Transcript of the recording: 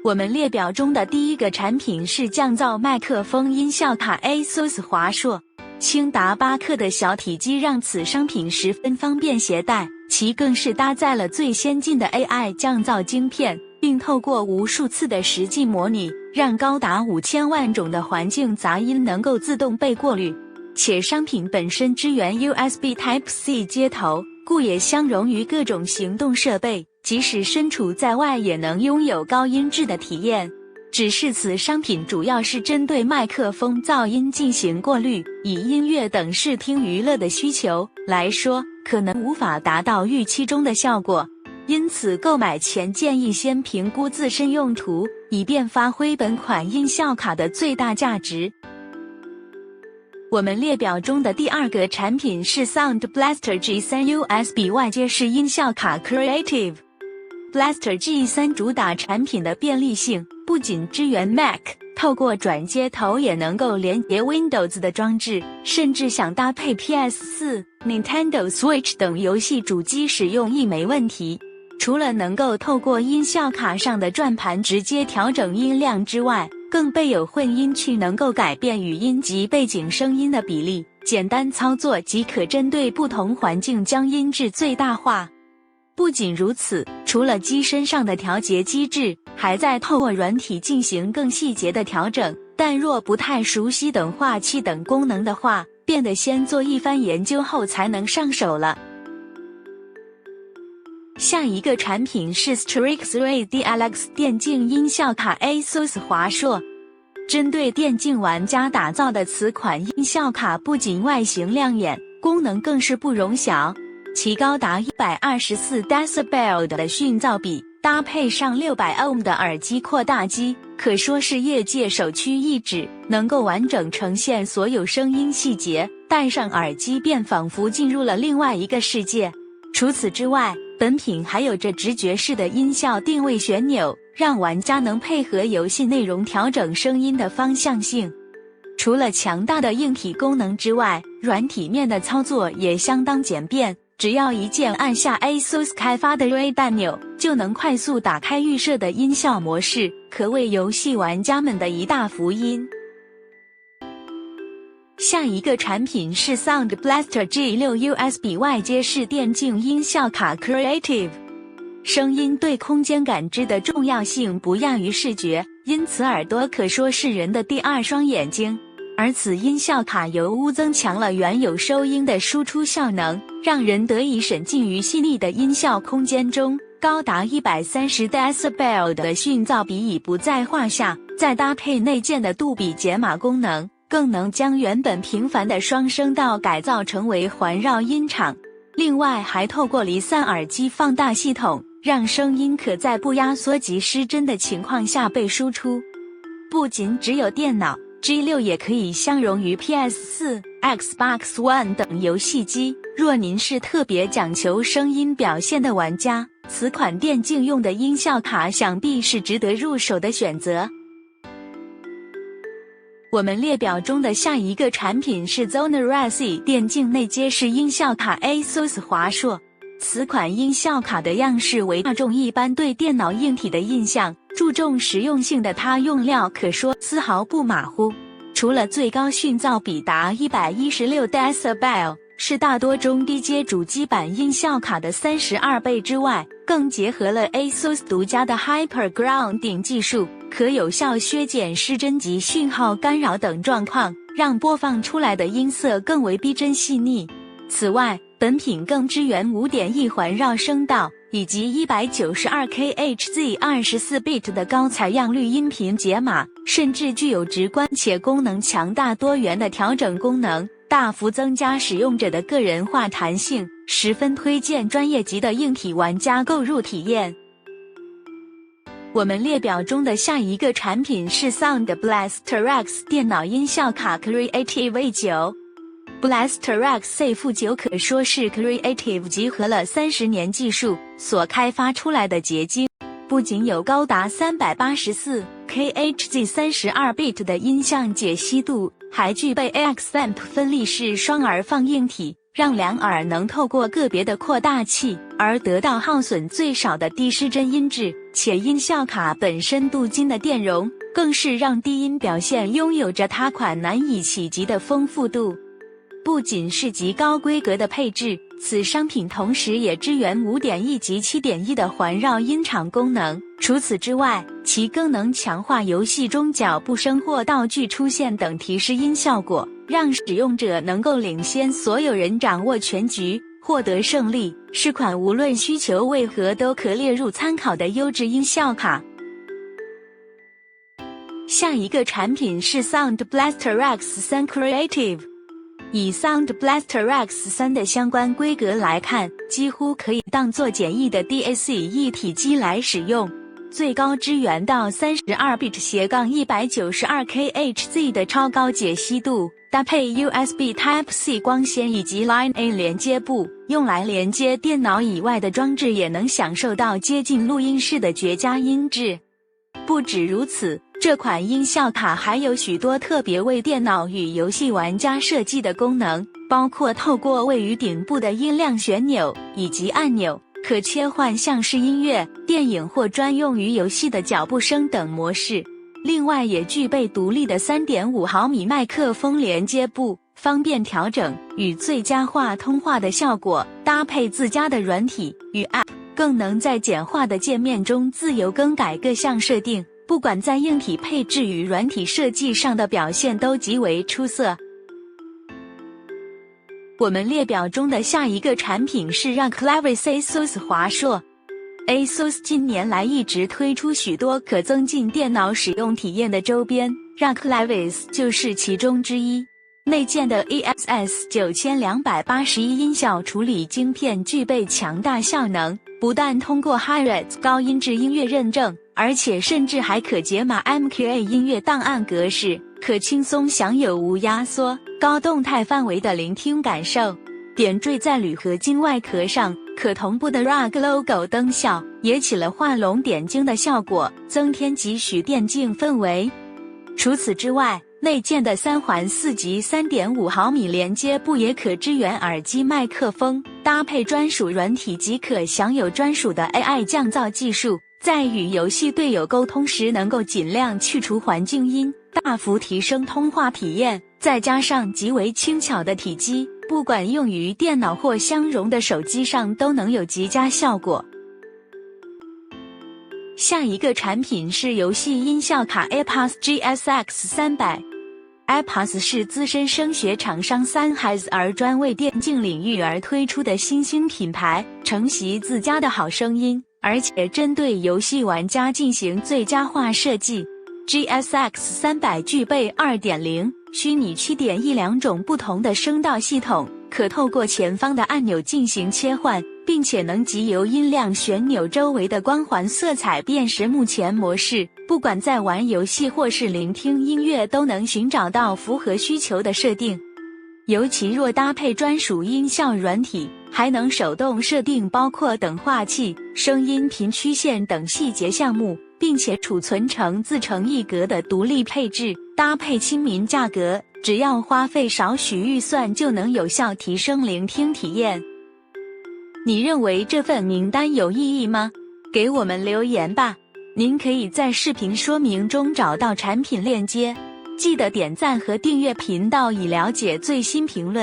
我们列表中的第一个产品是降噪麦克风音效卡 ASUS 华硕，轻达8克的小体积让此商品十分方便携带，其更是搭载了最先进的 AI 降噪晶片，并透过无数次的实际模拟，让高达5000万种的环境杂音能够自动被过滤。且商品本身支援 USB Type-C 接头，故也相容于各种行动设备，即使身处在外也能拥有高音质的体验。只是此商品主要是针对麦克风噪音进行过滤，以音乐等视听娱乐的需求来说，可能无法达到预期中的效果。因此购买前建议先评估自身用途，以便发挥本款音效卡的最大价值。我们列表中的第二个产品是 Sound Blaster G3 USB 外接式音效卡 Creative Blaster G3 主打产品的便利性，不仅支援 Mac， 透过转接头也能够连接 Windows 的装置，甚至想搭配 PS4、Nintendo Switch 等游戏主机使用亦没问题。除了能够透过音效卡上的转盘直接调整音量之外，更备有混音器，能够改变语音及背景声音的比例，简单操作即可针对不同环境将音质最大化。不仅如此，除了机身上的调节机制，还在透过软体进行更细节的调整，但若不太熟悉等化器等功能的话，便得先做一番研究后才能上手了。下一个产品是 Strix Ray DLX 电竞音效卡 ASUS 华硕，针对电竞玩家打造的此款音效卡不仅外形亮眼，功能更是不容小。其高达124 dB 的讯噪比，搭配上600 ohm 的耳机扩大机，可说是业界首屈一指，能够完整呈现所有声音细节，戴上耳机便仿佛进入了另外一个世界。除此之外，本品还有着直觉式的音效定位旋钮，让玩家能配合游戏内容调整声音的方向性。除了强大的硬体功能之外，软体面的操作也相当简便，只要一键按下 ASUS 开发的 Ray 按钮，就能快速打开预设的音效模式，可谓游戏玩家们的一大福音。下一个产品是 Sound Blaster G6 USB 外接式电竞音效卡 Creative。 声音对空间感知的重要性不亚于视觉，因此耳朵可说是人的第二双眼睛。而此音效卡由屋增强了原有收音的输出效能，让人得以沉浸于细腻的音效空间中，高达130 dB 的讯噪比已不在话下，再搭配内建的杜比解码功能，更能将原本平凡的双声道改造成为环绕音场。另外还透过离散耳机放大系统，让声音可在不压缩及失真的情况下被输出。不仅只有电脑，G6 也可以相容于 PS4、Xbox One 等游戏机。若您是特别讲求声音表现的玩家，此款电竞用的音效卡想必是值得入手的选择。我们列表中的下一个产品是 Zoner-S 电竞内接式音效卡 ASUS 华硕。此款音效卡的样式为大众一般对电脑硬体的印象，注重实用性的它用料可说丝毫不马虎。除了最高讯噪比达116 dB， 是大多中低阶主机版音效卡的32倍之外，更结合了 ASUS 独家的 Hyper Grounding 技术，可有效削减失真及讯号干扰等状况，让播放出来的音色更为逼真细腻。此外，本品更支援 5.1 环绕声道以及 192kHz 24bit 的高采样率音频解码，甚至具有直观且功能强大多元的调整功能，大幅增加使用者的个人化弹性，十分推荐专业级的硬体玩家购入体验。我们列表中的下一个产品是 Sound Blaster X 电脑音效卡 Creative A9。Blaster X A9 可说是 Creative 集合了30年技术所开发出来的结晶，不仅有高达384kHz 32bit 的音像解析度，还具备 AXAMP 分立式双耳放映体，让两耳能透过个别的扩大器而得到耗损最少的低失真音质，且音效卡本身镀金的电容，更是让低音表现拥有着他款难以企及的丰富度。不仅是极高规格的配置，此商品同时也支援 5.1 及 7.1 的环绕音场功能。除此之外，其更能强化游戏中脚步声或道具出现等提示音效果，让使用者能够领先所有人掌握全局，获得胜利，是款无论需求为何都可列入参考的优质音效卡。下一个产品是 Sound Blaster X3 Creative。以 Sound Blaster X3 的相关规格来看，几乎可以当作简易的 DAC 一体机来使用，最高支援到 32bit-192kHz 的超高解析度，搭配 USB Type-C 光纤以及 Line A 连接部，用来连接电脑以外的装置也能享受到接近录音室的绝佳音质。不止如此，这款音效卡还有许多特别为电脑与游戏玩家设计的功能，包括透过位于顶部的音量旋钮以及按钮，可切换像是音乐、电影或专用于游戏的脚步声等模式。另外也具备独立的 3.5 毫米麦克风连接部，方便调整与最佳化通话的效果，搭配自家的软体与 App， 更能在简化的界面中自由更改各项设定，不管在硬体配置与软体设计上的表现都极为出色。我们列表中的下一个产品是 ROG Clavis ASUS 华硕。ASUS 近年来一直推出许多可增进电脑使用体验的周边， ROG Clavis 就是其中之一。内建的 EXS9281 音效处理晶片具备强大效能，不但通过 HiRes 高音质音乐认证，而且甚至还可解码 MQA 音乐档案格式，可轻松享有无压缩、高动态范围的聆听感受。点缀在铝合金外壳上，可同步的 ROG logo 灯效也起了画龙点睛的效果，增添几许电竞氛围。除此之外，内建的3环4级 3.5 毫米连接部也可支援耳机麦克风，搭配专属软体即可享有专属的 AI 降噪技术，在与游戏队友沟通时能够尽量去除环境音，大幅提升通话体验。再加上极为轻巧的体积，不管用于电脑或相容的手机上都能有极佳效果。下一个产品是游戏音效卡 EPAS GSX300。EPAS 是资深声学厂商Sennheiser专为电竞领域而推出的新兴品牌，承袭自家的好声音，而且针对游戏玩家进行最佳化设计。GSX300 具备 2.0、虚拟 7.1 两种不同的声道系统，可透过前方的按钮进行切换，并且能藉由音量旋钮周围的光环色彩辨识目前模式，不管在玩游戏或是聆听音乐都能寻找到符合需求的设定。尤其若搭配专属音效软体，还能手动设定包括等化器、声音频曲线等细节项目，并且储存成自成一格的独立配置，搭配亲民价格，只要花费少许预算就能有效提升聆听体验。你认为这份名单有意义吗？给我们留言吧。您可以在视频说明中找到产品链接，记得点赞和订阅频道以了解最新评论。